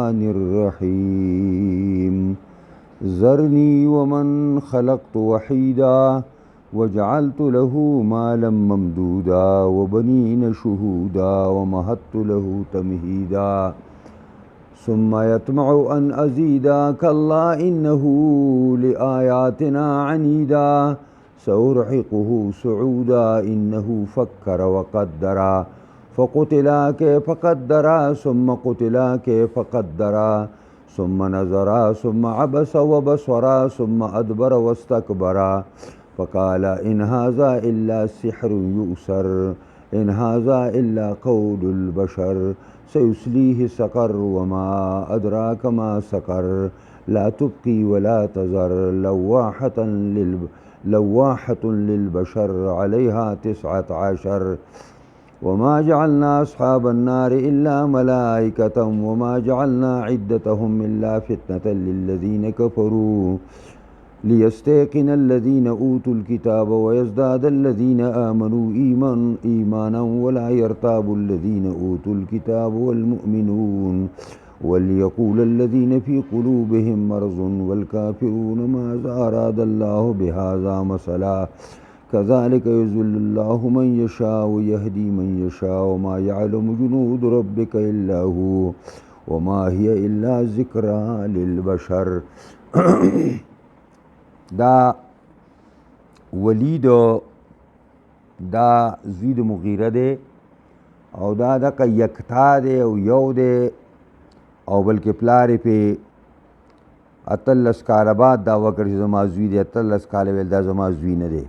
الرحمن الرحيم ذرني ومن خلقت وحيدا وجعلت له مالا ممدودا وبنين شهودا ومهدت له تمهيدا ثم يطمع أن أزيدا كلا إنه لآياتنا عنيدا سأرهقه صعودا إنه فكر وقدر فقتل كيف قدر ثم قتل كيف قدر ثم نظر ثم عبس وبصر ثم أدبر واستكبر فقال إن هذا إلا سحر يؤثر إن هذا إلا قول البشر سيصليه سقر وما أدراك ما سقر لا تبقي ولا تذر لواحة للبشر عليها 19 وما جعلنا أصحاب النار إلا ملائكة وما جعلنا عدتهم إلا فتنة للذين كفروا ليستيقن الذين أوتوا الكتاب ويزداد الذين آمنوا إيمانا ولا يرتاب الذين أوتوا الكتاب والمؤمنون وليقول الذين في قلوبهم مرض والكافرون ماذا أراد الله بهذا مثلا كذلك يضل الله من يشاء ويهدي من يشاء وما يعلم جنود ربك إلا هو وما هي إلا ذكرى للبشر دا ولید دا زید مغیره دی او دا دقه یکتا دی او یو دی او بلکې پلارې پې 18 کاله بعد دا وکړ چې زما زوی دی 18 کاله ویل دا زما زوی نه دی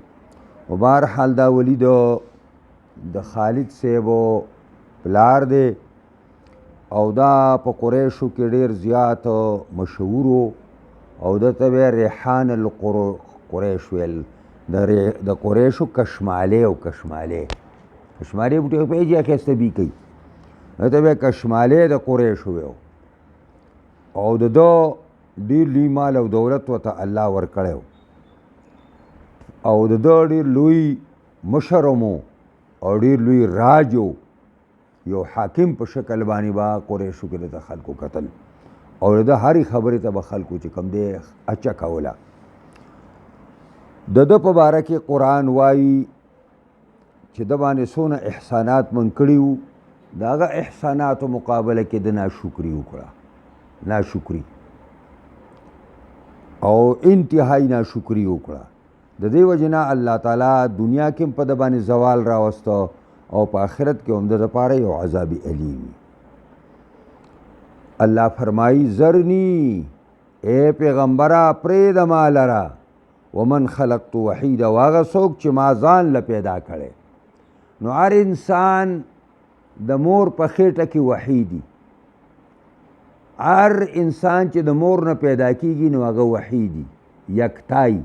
و بهرحال دا ولید د خالد صاحبو پلار دی او دا په قریشو کې ډېر زیات مشهور او دته به ریحان القریش ویل د قریشو کشماله او کشماله بوټي په ایجا کې استبی کوي دته به کشماله د قریشو ویو او د ډیر لوی مال او دولت وته الله ورکړیو او د ډیر لوی مشرمو او ډیر لوی راجو یو حاکم په شکل باندې با قریشو کې د خلکو قتل او د هرې خبرې ته به خلکو چې کوم دی اچه کوله د په باره کې قرآن وایي چې د باندې څونه احسانات من کړي وو د هغه احساناتو مقابله کې د ناشکري وکړه ناشکري او انتهایی ناشکري وکړه د دې وجې نه الله تعالی دنیا کې هم په د باندې زوال راوسته او په آخرت کې هم د دپاره یو عذاب علیم الله فرمائی ذرنی اے پیغمبرا پرید ما لرا ومن خلقت وحید واغه څوک چې ما ځان له پیدا کړی نو هر انسان د مور په خېټه کې وحیدي هر انسان چې د مور نه پیدا کیږي نو هغه وحیدي یکتای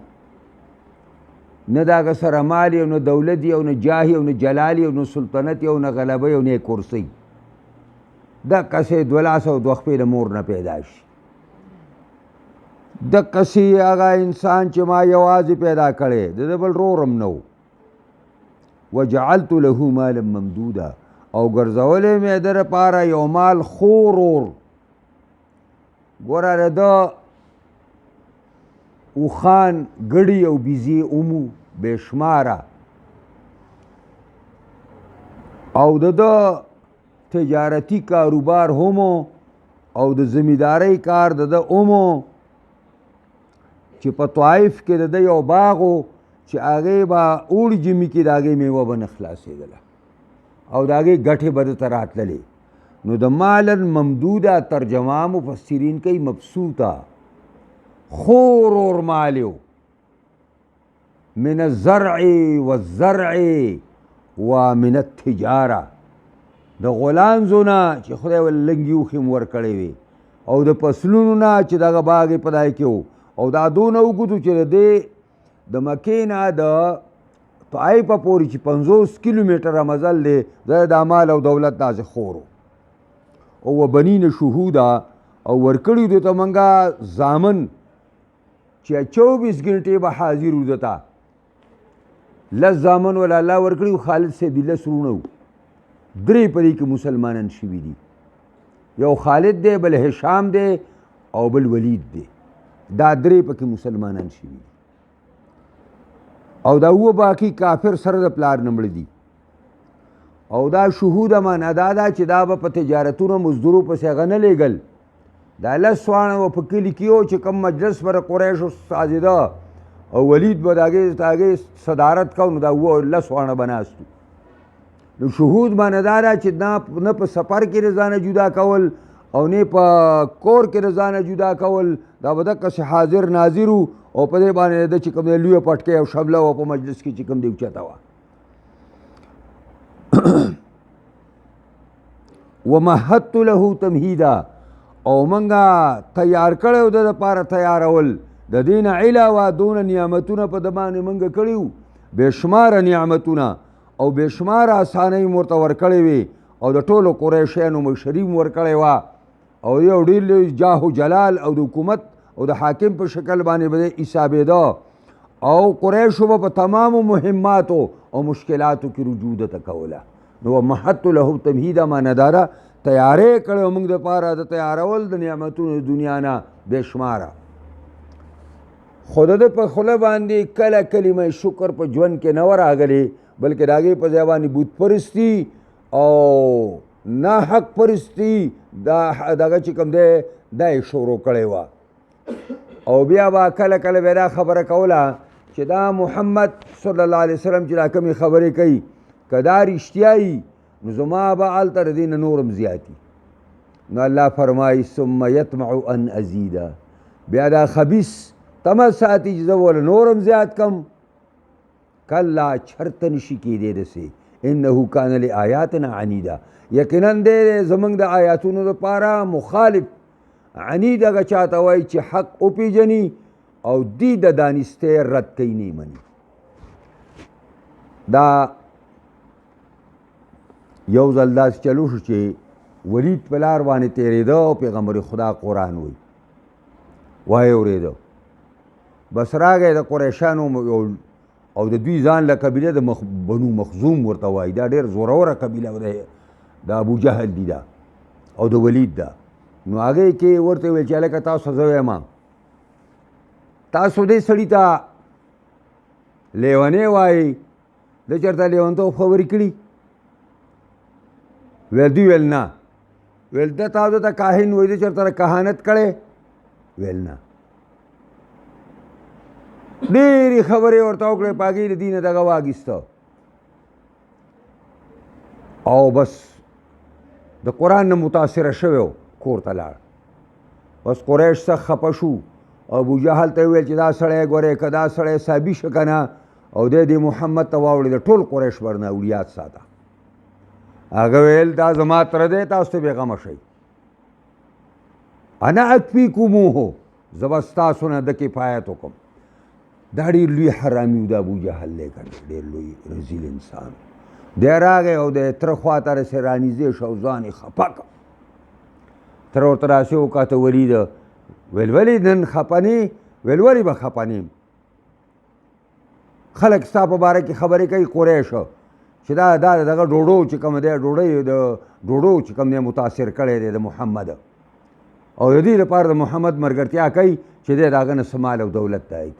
نه د هغه سره مال او نه دولت او نه جاه او نه جلال او نه سلطنت او نه غلبه او نه کرسی د کسې 2 خپې د مور نه پیدا شي د کسې هغه انسان چې ما یوازې پیدا کړی د ده بل رورم نه و وجعلت له مالا ممدودا او ګرځولی مې د دپاره یو مال خورور ګوره د ده اوښان ګړي او بیزې اومو بې شماره او د ده تجارتی کاروبار همو او د زمینداری کار د ده همو چې په طائف کې د ده یو باغ و چې هغې به اوړي ژمي کې د هغې میوه به نه خلاصېدله او د هغې ګټې به ده ته راتللې نو د مالا ممدوده ترجمه مفسرین کوي مبسوطه خورور مالیو من الزرع والزرع ومن التجاره د غولانځو نه چې خدای ول لنګي اوښې م ورکړی وي او د فصلونو نه چې دغه باغ یې په دای کې و او دا دونه اوږد چې د دې د مکې نه د طایفه پورې چې 50 کیلومیټره مزل دی زه دا مال او دولت داسې خور او وبنین شهودا او ورکړي دو ته منګه زامن چې 24 ګنټې به حاضر وو دته لس زامن ولا الله ورکړي خالد صاحب 10 وروڼه 3 په دې کې مسلمانان شوي دي یو خالد دی، بل هشام دی او بل ولید دی. دا درې پکې مسلمانان شوي او دا اووه باقي کافر سره د پلار نه مړه دي. او دا شهود معنا دا ده چې دا به په تجارتونو مزدورو پسې هغه نه لیږل. دا لس واڼه به په کلي کې و چې کوم مجلس به د قریشو سازېده او ولید به د هغې صدارت کو، نو دا اووه لس واڼه به ناست وو. نو شهود معنا دا ده چې نه په سفر کې د ځانه جدا کول او نه په کور کې د ځانه جدا کول، دا به دقسې حاضر ناظر وو او په دې باندې د چې کوم دی لویه پټکۍ او شبله وه په مجلس کې چې کوم دی اوچته وه. ومهدت له تمهیدا او منګه تیار کړی و د دپاره تیارول، د دې نه علاوه دونه نعمتونه په د باندې منګه کړي وو، بېشماره نعمتونه او بېشماره اسانۍ مو ورته ورکړې وې او د ټولو قریشیانو مشري مو ورکړې وه او یو ډېر لوی جاه و جلال او د حکومت او د حاکم په شکل باندې به حسابېده او قریشو به په تمامو مهماتو او مشکلاتو کې رجوع درته کوله. نو مهدت له تمهیدا معنا دا ده تیارې کړی موږ دپاره د تیارول د نعمتونو د دنیا نه بېشماره. خو د ده په خوله باندې کله کلمه شکر په ژوند کې نه وه راغلې، بلکې د هغې په ځای باندې بت پرستي او ناحق پرستي دغه چې کوم دی دا یې شروع کړې وه. او بیا به کله کله به دا خبره کوله چې دا محمد صلی الله علیه وسلم چې دا کومې خبرې کوي که دا رښتیا وي نو زما به هلته د دې نه نورم زیاتي. نو الله فرمایي ثم یطمع ان ازیده، بیا دا خبیث تمه ساتي چې زه وله نورم زیات کم. کله چرته نشي کېدی داسې، انه کان لآیاتنا عنیدا، یقینا دی زموږ د آیاتونو دپاره مخالف. عنید هغه چاته وایي چې حق وپېژني او دی د دانستۍ رد کوي نه مني. دا یو ځل داسې چلو شو چې ولید په لار باندې تېرېده او پیغمبر خدا قرآن وایي وایې اورېده. بس راغی د قریشانو او د دوی ځان له قبیله د بنو مخزوم ورته وایي، دا ډېر زوروره قبیله د ابو جهل دي دا او د ولید ده. نو هغې کې ورته ویل چې هلکه تاسو زه وایم تاسو دې سړي ته لیونی وایي، ده چېرته لیونتوب خبرې کړي؟ ویل دوی ویل نه. ویل ده تاسو ته کاهن وایي، ده چېرته کهانت کړی؟ ویل نه. ډېرې خبرې ورته وکړې، په هغې د دې نه دغه واخیسته او بس د قرآن نه متاثره شوی و، کور ته لاړ. بس قریش سخت خفه شو. ابوجهل ته ویل چې دا سړی ګورې که دا سړی صحابي شه که نه او دی محمد ته واوړېده ټول قریش ورنه اولیات ساته. هغه ویل دا زما تره دی، تاسو ته بېغمه شئ. انا اکفیکموه، زه به ستاسو نه د کفایت وکړم. دا ډېر لوی حرامي و د ابوجهل دی که نه، ډېر لوی رذیل انسان. دی راغی او د تره خوا ته رسې رانږدې شو او ځان یې خفه کړ. تره ورته راسې وکاته ولیده، ویل ولې نن خفه نه؟ ویل ولې به خفه نه یم؟ خلک ستا په باره کې خبرې کوي قریشو چې دا دغه ډوډو چې کوم دی ډوډۍ د ډوډو چې کوم دی متاثر کړی دی د محمد او د دې لپاره د محمد ملګرتیا کوي چې دی د هغه نه څه مال او دولت دی.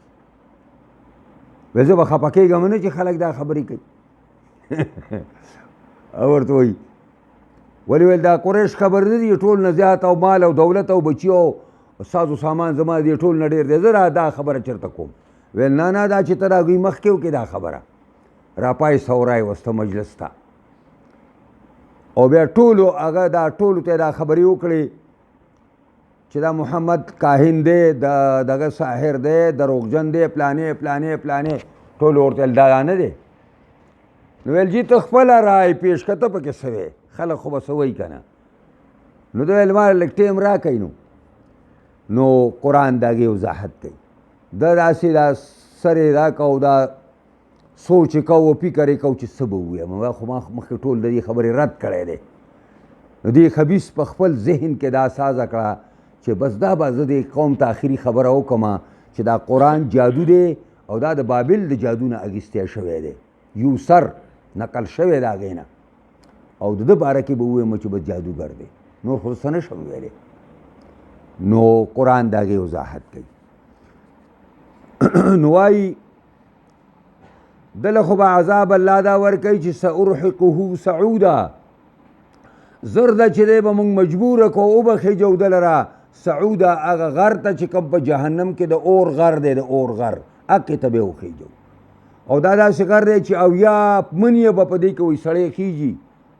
ویل زه به خفه کېږم نه چې خلک دا خبرې کوي. او ورته وایي ولې؟ ویل دا قریش خبر نه دي ټول نه زیات او مال او دولت او بچي او سازو سامان زما دې ټول نه ډېر دی، زه دا خبره چېرته کوم؟ ویل نه نه دا چې ته د هغوی مخکې وکړې دا خبره راپای سورای وسته مجلس ته او بیا ټولو هغه دا ټولو ته دا خبرې وکړې چې دا محمد کاهن دی، دغه ساحر دی، دروغجن دی، پلانې پلانې پلانې، ټولو ورته ویل دا نه دی. نو ویل جی ته خپله رای پیش کړه، ته پکې څه وی؟ خلک خو به څه وایي که نه. نو ده ویل ما لږ ټیم راکوئ. نو قرآن د هغې وضاحت کوي. ده داسې دا سر یې دا کو، دا سوچ یې کو او فکر یې کو چې څه به ووایم. خو ما مخکې ټول د دې خبرې رد کړی دی. نو دې خبیث په خپل ذهن کې دا سازه کړه چې بس دا به زه دې قوم ته آخري خبره وکړم چې دا قرآن جادو دی او دا د بابل د جادو نه اخیستی شوی دی، یو سر نقل شوی د هغې نه، او د ده باره کې به ووایم چې بس جادوګر دی. نور خو څه نشم ویلی. نو قرآن د هغې وضاحت کوي. نو وایي دله خو به عذاب الله دا ورکوي چې سأرحقه سعودا، زر ده چې دی به مونږ مجبوره کو وبخېجو ده لره سعودا، هغه غر ته چې کوم په جهنم کې د اور غر دی، د اور غر هغې ته به یې وخېجو. او دا داسې غر دی چې اویا منیه به په دې کې وایي سړی خیږي،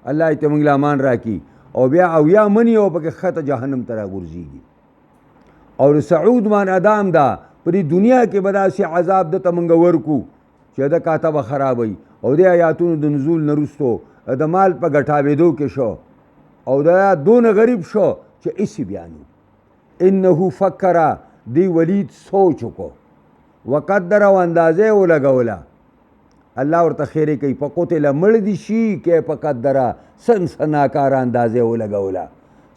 الله یې ته مونږ له امان راکړي، او بیا اویا منیه به پکې ښکته جهنم ته راغورځېږي. او د سعود معنا دام ده په دې دنیا کې به داسې عذاب ده ته مونږ ورکو چې د کاته به خرابوي. او دې آیاتونو د نزول نه وروستو د مال په ګټاوېدو کې شو، او دا دونه غریب شو چې هېڅ بیانو. انه فکره، دی ولید سوچ وکړو، وقدر، او اندازې یې ولګوله. الله ورته خیرې کوي فقتل، مړ دي شي کیف قدره، څنګه ناکاره اندازې یې ولګوله.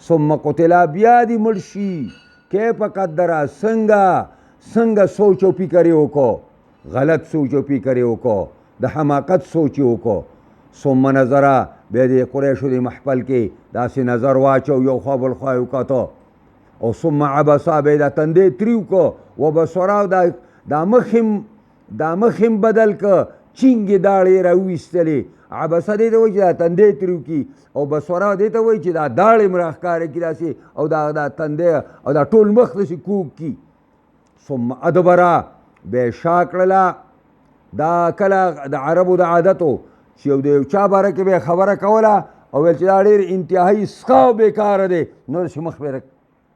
ثم قتل، بیا دې مړ شي کیف قدره، څنګه سوچ او فکر یې وکړو، غلط سوچ او فکر یې وکړو، د حماقت سوچ یې وکړو. ثم نظره، بیا د قریشو د محفل کې داسې نظر واچو، یو خوا بل خوا یې وکتو. او ثم عبسا، بیا دا تندی تریو کو، وبصره، دا مخ هم بدل که، چینګې داړې یې راویستلې. عبسه دې ته وایي چې دا تندی تریو کي، او بصره دې ته وایي چې دا داړې م راښکاره کي داسې، او دا تندی او دا ټول مخ داسې کوږ کي. ثم ادبره، بیا یې شا کړله. دا کله د عربو د عادتو چې یو د یو چا باره کې به یې خبره کوله او ویل چې دا ډېر انتهایي سخه او بېکاره دی، نو داسې مخ به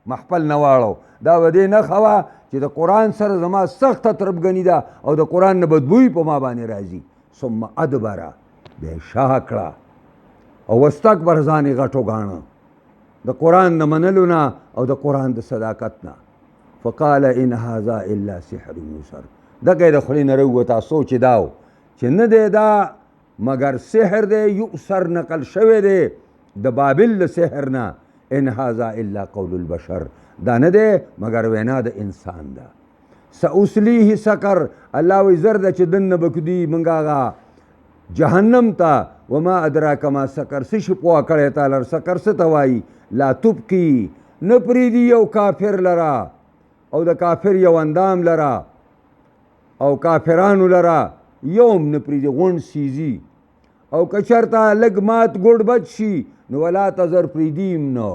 محفل نه واړو. دا به دې نښه وه چې د قرآن سره زما سخته تربګني ده او د قرآن نه بدبوی په ما باندې راځي. ثم ادبره، بیا یې شا کړه او واستکبر، ځان یې غټ وګاڼه د قرآن د منلو نه او د قرآن د صداقت نه. فقال ان هذا الا سحر یوسر، دغه یې د خولې نه راووته. سوچ یې دا و چې نه دی دا مګر سحر دی، یؤثر نقل شوی دی د بابل د سحر نه. ان هذا الا قول البشر، دا نه دی مګر وینا د انسان ده. سأصلیه سقر، الله وایي زر ده چې دننه به کدي موږ هغه جهنم ته. وما ادراک ما سقر، څه شي پوه کړی تا لر سقر څه ته وایي. لا تبقي، نه پرېږدي یو کافر لره او د کافر یو اندام لره او کافرانو لره یوم نه پرېږدي، غونډ سیزي. او که چېرته لږ مات ګوډ بچ شي نو ولا تذر پرېږدي نه.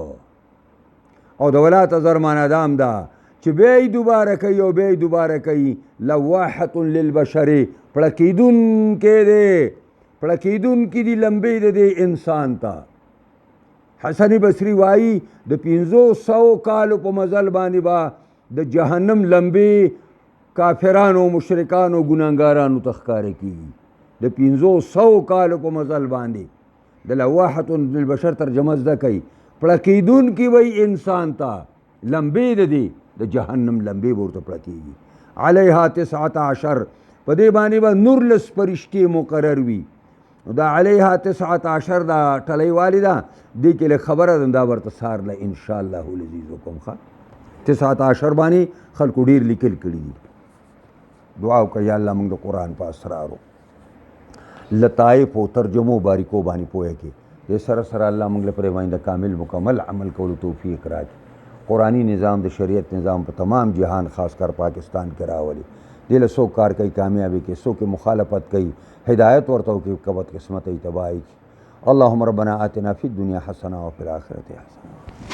او د ولا تذر معنا دام ده چې بیا یې دوباره کوي او بیا یې دوباره کوي. لواحة للبشر، پړکېدونکی دی، پړکېدونکي دي لمبې د دې انسان ته. حسن بصري وایي د 500 کالو په مزل باندې به د جهنم لمبې کافرانو، مشرکانو، ګناهګارانو ته ښکاره کېږي. د 500 کالو په مزل باندې د لواحة للبشر ترجمه زده کوي. پړکېدونکي وایي انسان ته، لمبې د دې د جهنم لمبې به ورته پړکېږي. علیها 19، په دې باندې به 19 فرشتې مقرر وي. دا علیها 19 دا ټلۍ والې ده، دې کې لږ خبره ده، دا ورته سهار له انشاءالله العزیز وکړم. ښه 19 باندې خلکو ډېر لیکل کړي دي. دعا وکړه یا الله موږ د قرآن په اسرارو، لطایف او ترجمو باریکو باندې پوهه کې دې سره سره الله موږ لپاره باندې کامل مکمل عمل کولو توفیق راکړي. قرآنی نظام د شریعت نظام په تمام جهان خاص کر پاکستان کې راولي. دې له څوک کار کوي کامیابی کې، څوک مخالفت کوي هدایت ورته وکړي، کبد قسمت یې تباهي کړي. اللهم ربنا آتنا فی الدنیا حسنه وفي الآخرة حسنه.